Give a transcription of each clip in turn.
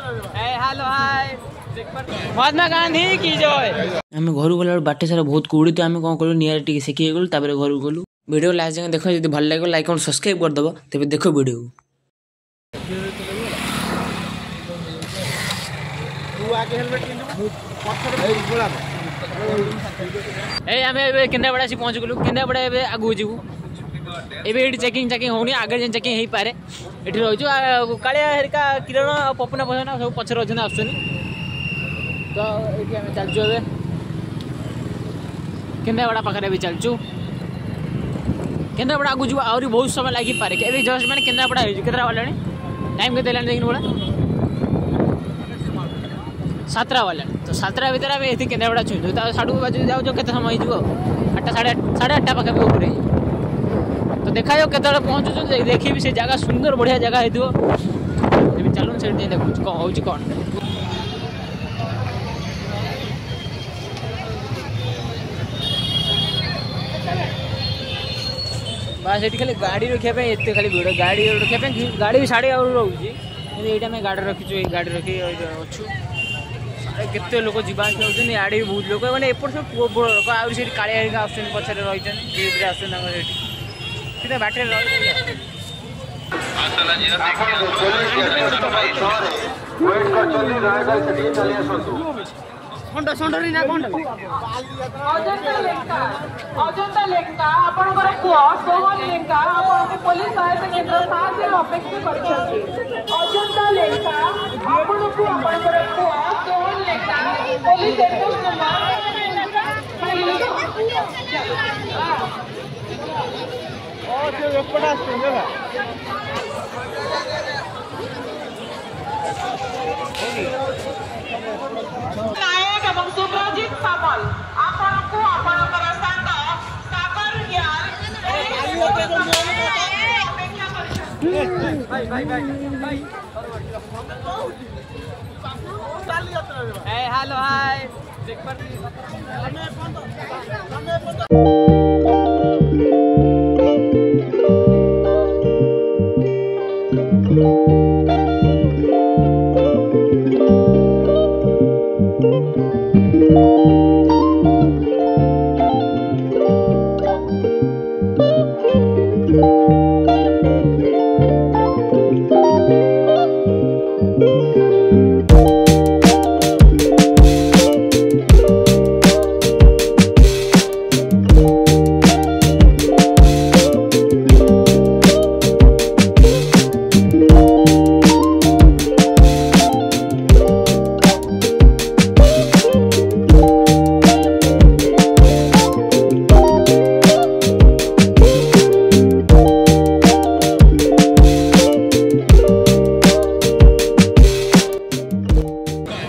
Hello hi Mahatma Gandhi की जय। आम घर गला बाटे सारा बहुत कूड़ी तो आम कौन कलु निआर टी सेकी गलु तापर घर गलु। वीडियो लास्ट जगह देख जब भल लगे लाइक और सब्सक्राइब करदेव तेज देख वीडियो। केन्द्रापड़ा आसी पहुँच गलु। केन्द्रापड़ा आगू जीवु ए चेकिंग होनी आगे चेकिंग हो पारे ये रही कालिया हेरिका किरण पपुना पसना सब पचर अच्छे आसुनी तो ये आम चलचु ए केन्द्रापड़ा पाखे भी चलचु। केन्द्रापड़ा आगू जीव आहरी बहुत समय लगी पारे जस्ट मैंने केन्द्रापड़ा केतरा टाइम के देखिए बोला 7टा वाला तो 7टा भितर आम ये केन्द्रापड़ा छुईचु साढ़ू बाजू जाऊ के समय हो 8टा साढ़े 8टा पाखे ऊपर तो देखा जाओ केत पहुँचु देखी भी से जगह सुंदर बढ़िया जगह हो चलून से देखो कौन हो कौन बस ये खाली गाड़ी रखापी एत खाली भिड़ गाड़ी रखापी गाड़ी भी साढ़े रोचे ये गाड़ी रखीचु गाड़ी रखी अच्छु केते लोक जीवा होती आड़े भी बहुत लोक मैंने एपट सब पुआ पुआ लोक आगे कालिया आस पचारे रही आस बाटे संडरी ना कौन अजंता लेखा आपनकर पुआ सोहन लेखा आपन पुलिस सहायता केंद्र साथे अपेक्षा करछथि। अजंता लेखा आपनकर आपनकर पुआ सोहन लेखा पुलिस स्टेशन नायक एवं सुब्रजीत सामल आपनको आपनकर संग सागर ज्ञान हेलो हाय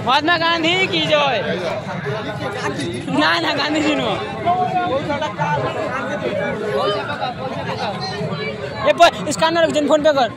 महात्मा गांधी की जय। ना गांधी जी नो ये स्कैनर जन फोन पे कर।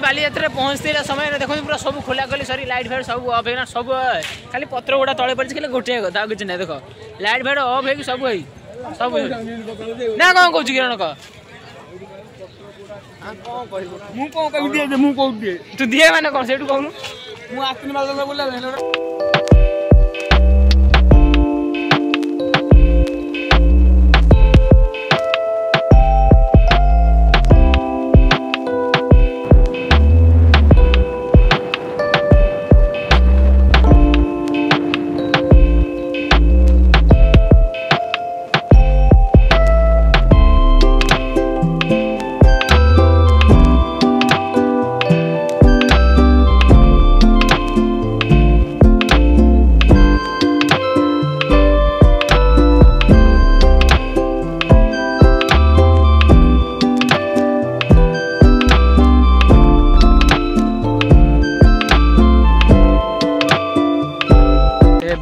बाली यात्रा पहुँचते समय देखो पूरा सब खोला खोली सरी लाइट फाइट सब अफ है सब खाली पत्र गुड़ा तले पड़े खाली गोटे कथा किसी ना देख लाइट फाइट अफ है सब है सब ना कौन कौन किरण कह तू दिए मैंने कौन से कहूँ ମୁଁ ଆସିନି ବାଲଗଲା ବୁଲା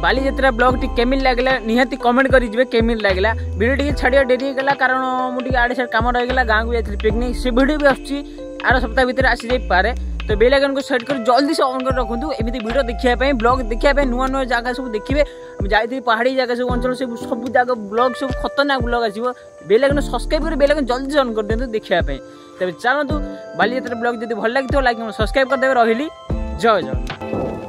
बालीजात्रा ब्लॉग टी केमिल लागला निहाती कमेंट करी जबे केमिल लागला वीडियो टी छाड़िया डेरी गला कारण मुटी आडे से काम रह गला गांव को जाथि पिकनिक से वीडियो भी आछि आरो सप्ताह भीतर आसी जाई पारे तो बेल आइकन को सेट कर जल्दी से ऑन कर रखंतु एमिति वीडियो देखिया पई ब्लॉग देखिया पई नुवा नुवा जगह सब देखिबे हम जाई पहाड़ी जगह सब अंचल सब जगह ब्लॉग सब खतरनाक ब्लॉग आसीबो बेल आइकन सब्सक्राइब कर बेल आइकन जल्दी से ऑन कर देंतु देखिया पई तबे चलंतु बालीजात्रा ब्लॉग जदी भल लागितो लाइक सब्सक्राइब कर देबे रहिली जय जय।